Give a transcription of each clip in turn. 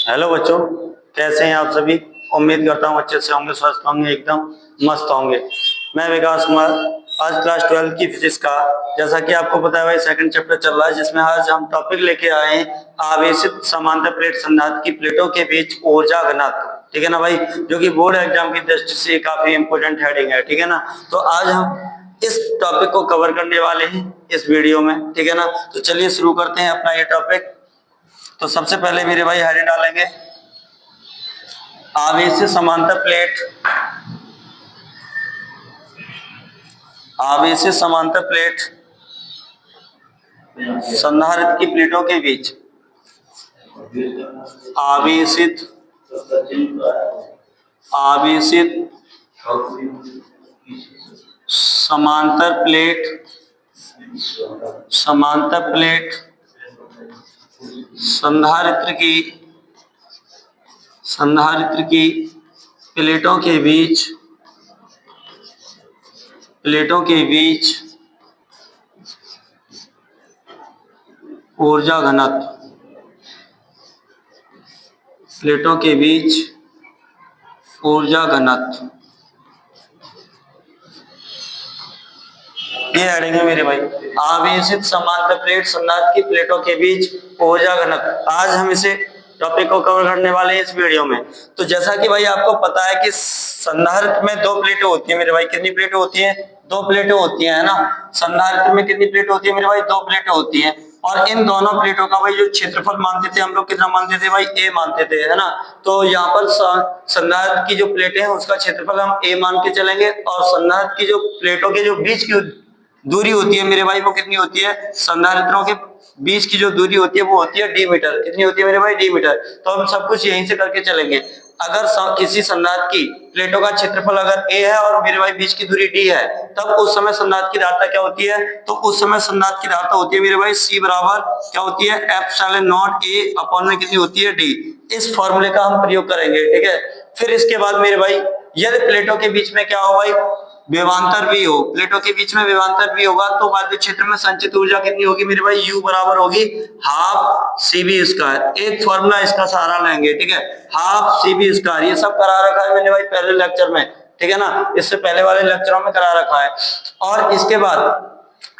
Hello बच्चों, कैसे हैं आप सभी। उम्मीद करता हूँ अच्छे से होंगे, स्वस्थ होंगे, एकदम मस्त होंगे। मैं विकास कुमार। आज क्लास 12 की फिजिक्स का, जैसा कि आपको पता है भाई, सेकंड चैप्टर चल रहा है, जिसमें आज हम टॉपिक लेके आए हैं आवेशित समांतर प्लेट संधारित्र की प्लेटों के बीच ऊर्जा घनत्व। ठीक है ना भाई, जो कि बोर्ड एग्जाम की दृष्टि से काफी इंपोर्टेंट हेडिंग है। ठीक है ना, तो आज हम इस टॉपिक को कवर करने वाले हैं इस वीडियो में। ठीक है ना, तो चलिए शुरू करते हैं अपना ये टॉपिक। तो सबसे पहले मेरे भाई हेडिंग डालेंगे आवेशित समांतर प्लेट, आवेशित समांतर प्लेट संधारित्र की प्लेटों के बीच, आवेशित आवेशित समांतर प्लेट, समांतर प्लेट संधारित्र की प्लेटों के बीच, प्लेटों के बीच ऊर्जा घनत्व, प्लेटों के बीच ऊर्जा घनत्व, ये हेडिंग है मेरे भाई, आवेशित समांतर प्लेट संधारित्र की प्लेटों के बीच ऊर्जा घनत्व। आज हम इसे टॉपिक को कवर करने वाले हैं इस वीडियो में। तो जैसा कि भाई आपको पता है कि संधारित्र में दो प्लेटें होती है मेरे भाई। कितनी प्लेटें होती हैं? दो प्लेटें होती है ना। संधारित्र में कितनी प्लेटें होती है मेरे भाई? दो प्लेटें होती हैं। और इन दोनों प्लेटों का भाई जो क्षेत्रफल मानते थे हम लोग, कितना मानते थे भाई? ए मानते थे, है ना। तो यहाँ पर संधारित्र की जो प्लेटें हैं उसका क्षेत्रफल हम ए मान के चलेंगे, और संधारित्र की जो प्लेटों के जो बीच की दूरी होती है मेरे भाई, वो कितनी होती है? संधारित्रों के बीच की जो दूरी होती है वो होती है डी मीटर। कितनी होती है मेरे भाई? Diameter. तो हम सब कुछ यहीं से करके चलेंगे। अगर किसी संधारित्र की प्लेटों का क्षेत्रफल अगर ए है और मेरे भाई बीच की दूरी डी है, तब उस समय संधारित्र की धारिता क्या होती है? तो उस समय संधारित्र की धारिता होती है मेरे भाई सी बराबर क्या होती है? एप्सिलॉन नॉट ए अपॉन में कितनी होती है? डी। इस फॉर्मूले का हम प्रयोग करेंगे। ठीक है, फिर इसके बाद मेरे भाई यदि प्लेटों के बीच में क्या हो भाई? विभवांतर भी हो, प्लेटों के बीच में विभवांतर भी होगा, तो बाध्य क्षेत्र में संचित ऊर्जा कितनी होगी मेरे भाई? U बराबर होगी हाफ CV स्क्वायर। एक फॉर्मूला इसका सहारा लेंगे। ठीक है, हाफ CV स्क्वायर। ये सब करा रखा है मैंने भाई पहले लेक्चर में। ठीक है ना, इससे पहले वाले लेक्चरों में करा रखा है। और इसके बाद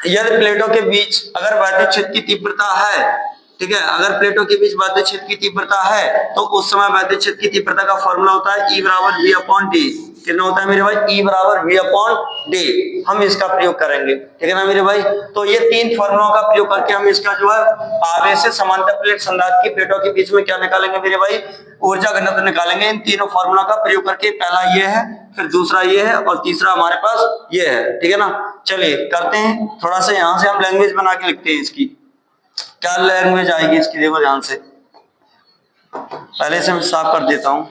यदि प्लेटों के बीच अगर बाध्य क्षेत्र की तीव्रता है, ठीक है, अगर प्लेटों के बीच बाध्य क्षेत्र की तीव्रता है, तो उस समय बाध्य क्षेत्र की तीव्रता का फॉर्मूला होता है E बराबर V अपॉन डी। कितना होता है मेरे भाई? E बराबर V अपॉन डी। हम इसका प्रयोग करेंगे। ठीक है ना मेरे भाई। तो ये तीन फॉर्मूलों का प्रयोग करके हम इसका जो है आवेशित समांतर प्लेट संधारित्र की प्लेटों के बीच में क्या निकालेंगे मेरे भाई? ऊर्जा घनत्व निकालेंगे। इन तीनों फॉर्मूला का प्रयोग करके, पहला ये है, फिर दूसरा ये है, और तीसरा हमारे पास ये है। ठीक है ना, चलिए करते हैं। थोड़ा सा यहाँ से हम लैंग्वेज बना के लिखते हैं इसकी। क्या लैंग्वेज आएगी इसकी? देखो ध्यान से, पहले से मैं साफ कर देता हूं।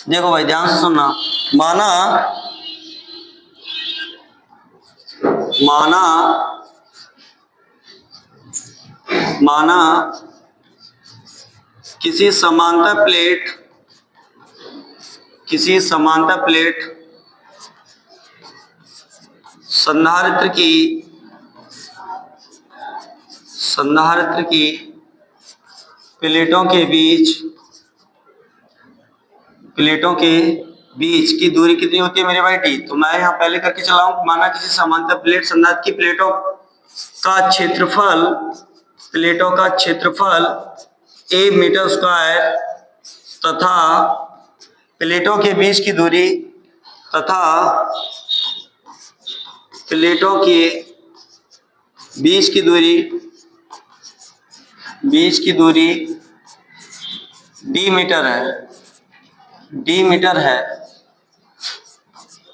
देखो भाई ध्यान से सुनना। माना माना माना किसी समांतर प्लेट संधारित्र की प्लेटों के बीच की दूरी कितनी होती है मेरे भाई? डी। तो मैं यहाँ पहले करके चला हूं। माना किसी समांतर प्लेट संधारित्र की प्लेटों का क्षेत्रफल ए मीटर स्क्वायर तथा प्लेटों के बीच की दूरी डी मीटर है,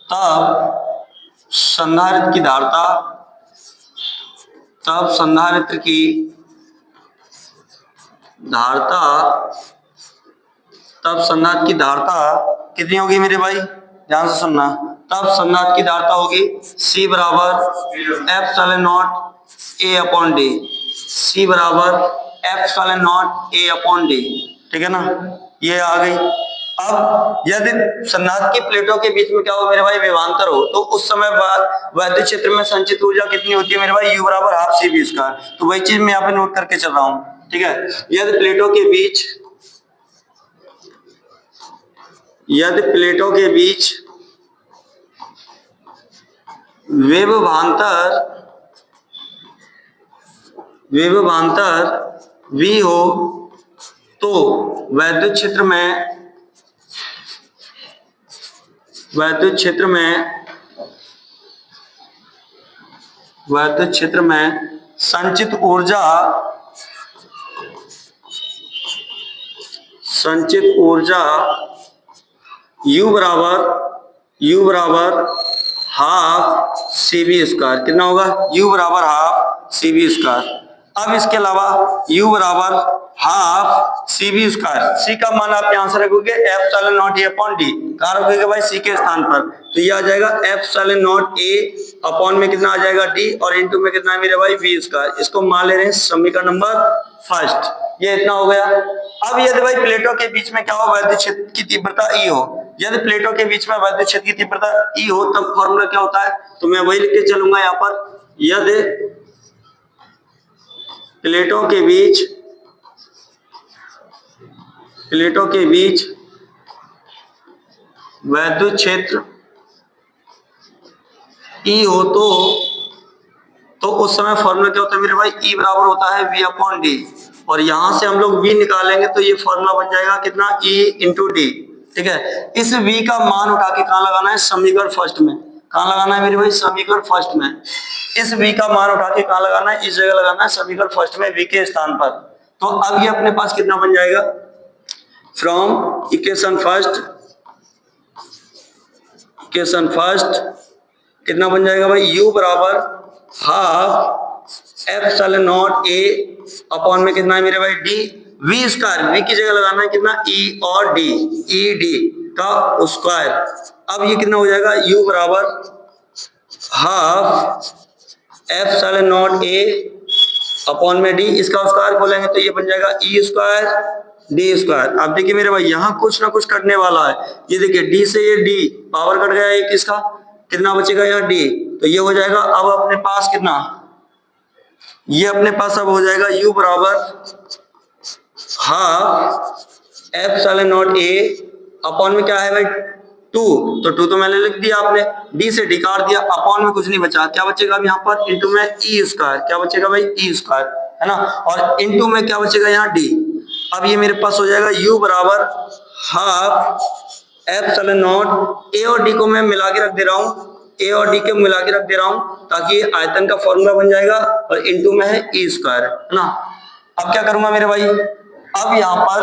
तब संधारित्र की धारिता कितनी होगी मेरे भाई? ध्यान से सुनना। तब संधारित्र की धारिता होगी C बराबर epsilon not a upon D. C बराबर epsilon not a upon D. ठीक है ना, ये आ गई। अब यदि सन्नाहक की प्लेटों के बीच में क्या हो मेरे भाई, विभवांतर हो, तो उस समय बाद वैद्युत क्षेत्र में संचित ऊर्जा कितनी होती है मेरे भाई, U बराबर हाफ CV स्क्वायर। तो वही चीज मैं यहाँ पे नोट करके चल रहा हूँ, ठीक है। यदि प्लेटों के बीच विभवांतर V हो तो वैद्युत क्षेत्र में संचित ऊर्जा U बराबर हाफ CV स्क्वायर। कितना होगा, U बराबर हाफ CV स्क्वायर। अब इसके अलावा U बराबर हाफ CV स्क्वायर, C का मान आप यहां से रखोगे epsilon not A upon D, कहां रखोगे भाई, C के स्थान पर, तो ये आ जाएगा एप्सिलॉन नॉट A अपॉन में कितना आ जाएगा D, और इनटू में कितना है मेरे भाई, V स्क्वायर। इसको मान ले रहे हैं समीकरण नंबर फर्स्ट, ये इतना हो गया। अब यदि भाई प्लेटों के बीच में क्या हो, वैद्युत क्षेत्र की तीव्रता E हो, यदि प्लेटों के बीच में वैद्युत क्षेत्र की तीव्रता E हो तब फॉर्मूला क्या होता है, तो मैं वही लिख के चलूंगा यहाँ पर। यदि प्लेटों के बीच वैद्युत क्षेत्र E हो तो उस समय फॉर्मूला क्या होता है मेरे भाई, E बराबर होता है V अपॉन D, और यहां से हम लोग V निकालेंगे तो ये फॉर्मूला बन जाएगा कितना, E इंटू D, ठीक है। इस V का मान उठा के कहां लगाना है, समीकरण फर्स्ट में। कहां लगाना है मेरे भाई, समीकरण फर्स्ट में। इस V का मान उठा के कहां लगाना है, इस जगह लगाना है समीकरण फर्स्ट में, V के स्थान पर। तो अब ये अपने पास कितना बन जाएगा, फ्रॉम इक्वेशन फर्स्ट कितना बन जाएगा भाई, U बराबर half epsilon not A upon में कितना है मेरे भाई, D, V स्क्वायर, V की जगह लगाना है कितना, E और D, ED का स्क्वायर। अब ये कितना हो जाएगा, U बराबर half epsilon not A upon में D, इसका स्क्वायर खोलेंगे तो ये बन जाएगा E स्क्वायर D स्क्वायर। अब देखिए मेरे भाई यहाँ कुछ ना कुछ कटने वाला है, ये देखिए D से ये D पावर कट गया एक, इसका कितना बचेगा यहाँ D, तो ये हो जाएगा अब अपने पास कितना, ये अपने पास अब हो जाएगा U बराबर half epsilon not A upon में क्या है भाई 2, तो 2 तो मैंने लिख दिया, आपने D से D काट दिया, अपॉन में कुछ नहीं बचा, क्या बचेगा अब यहाँ पर, इंटू में E स्क्वायर, क्या बचेगा भाई, E स्क्वायर, है ना, और इंटू में क्या बचेगा यहाँ D। अब ये मेरे पास हो जाएगा U बराबर हाफ एप्सिलॉन नॉट A और D को मैं मिला के रख दे रहा हूँ, A और D को मिला के रख दे रहा हूँ ताकि आयतन का फॉर्मूला बन जाएगा, और इंटू में है E स्क्वायर, है ना। अब क्या करूंगा मेरे भाई, अब यहाँ पर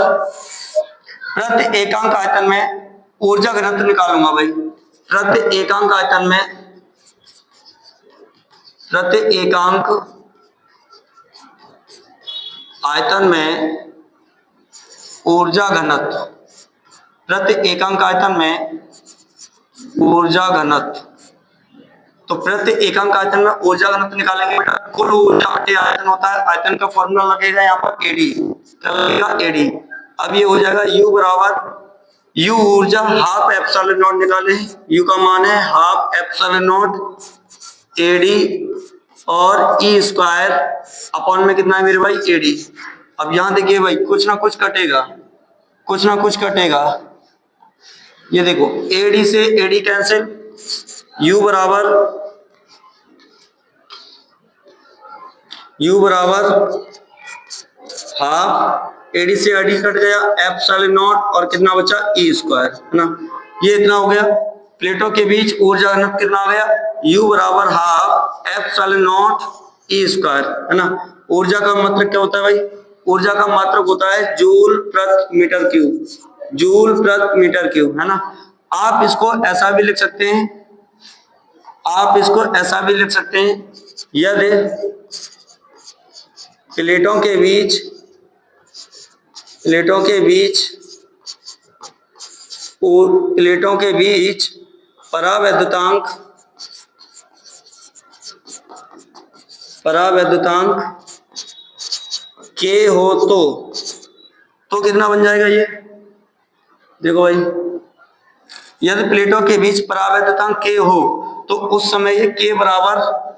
प्रति एकांक आयतन में ऊर्जा घनत्व निकालूंगा भाई। प्रति एकांक आयतन में ऊर्जा घनत्व, प्रति एकांक आयतन में ऊर्जा घनत्व, तो प्रति एकांक आयतन में ऊर्जा घनत्व निकालेंगे बेटा, कुल ऊर्जा बटे आयतन होता है, आयतन का फॉर्मूला लगेगा यहाँ पर AD, क्या लगेगा AD। अब ये हो जाएगा U बराबर, U ऊर्जा हाफ एप्सिलॉन नॉट निकाले, U का मान है हाफ एप्सिलॉन नॉट AD और E स्क्वायर अपॉन में कितना है मेरे भाई, AD। अब यहाँ देखिए भाई कुछ ना कुछ कटेगा, ये देखो AD से AD कैंसिल, U बराबर हाफ AD से AD कट गया, एप्सिलॉन नॉट और कितना बचा, E स्क्वायर, है ना। ये इतना हो गया। प्लेटों के बीच ऊर्जा घनत्व कितना आ गया, U बराबर half epsilon not E square, है ना। ऊर्जा का मात्रक क्या होता है भाई, ऊर्जा का मात्रक होता है जूल प्रति मीटर क्यूब, है ना। आप इसको ऐसा भी लिख सकते हैं, यदि प्लेटों के बीच परावैद्युतांक K हो तो कितना बन जाएगा ये, देखो भाई, यदि प्लेटों के बीच परावैद्युतांक के हो तो उस समय ये के बराबर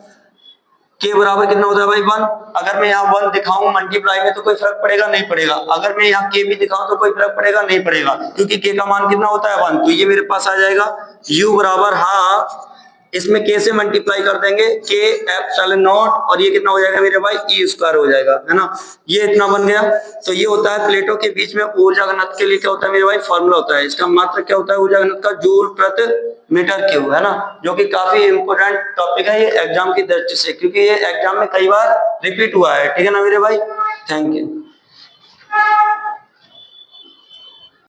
कितना होता है भाई 1। अगर मैं यहाँ 1 दिखाऊं मल्टीप्लाई में तो कोई फर्क पड़ेगा नहीं पड़ेगा, अगर मैं यहाँ के भी दिखाऊं तो कोई फर्क पड़ेगा नहीं पड़ेगा, क्योंकि के का मान कितना होता है 1। तो ये मेरे पास आ जाएगा u बराबर हाफ, इसमें के से मल्टीप्लाई कर देंगे के एप्सिलॉन नॉट, और ये कितना हो जाएगा मेरे भाई ई स्क्वायर हो जाएगा, है ना। ये इतना बन गया। तो ये होता है प्लेटों के बीच में ऊर्जा घनत्व के लिए क्या होता है मेरे भाई फॉर्मूला होता है। इसका मात्रक क्या होता है ऊर्जा घनत्व का, जूल प्रति मीटर क्यूब, है ना, जो कि काफी इंपोर्टेंट टॉपिक है ये एग्जाम की दृष्टि से, क्योंकि ये एग्जाम में कई बार रिपीट हुआ है। ठीक है ना मेरे भाई, थैंक यू।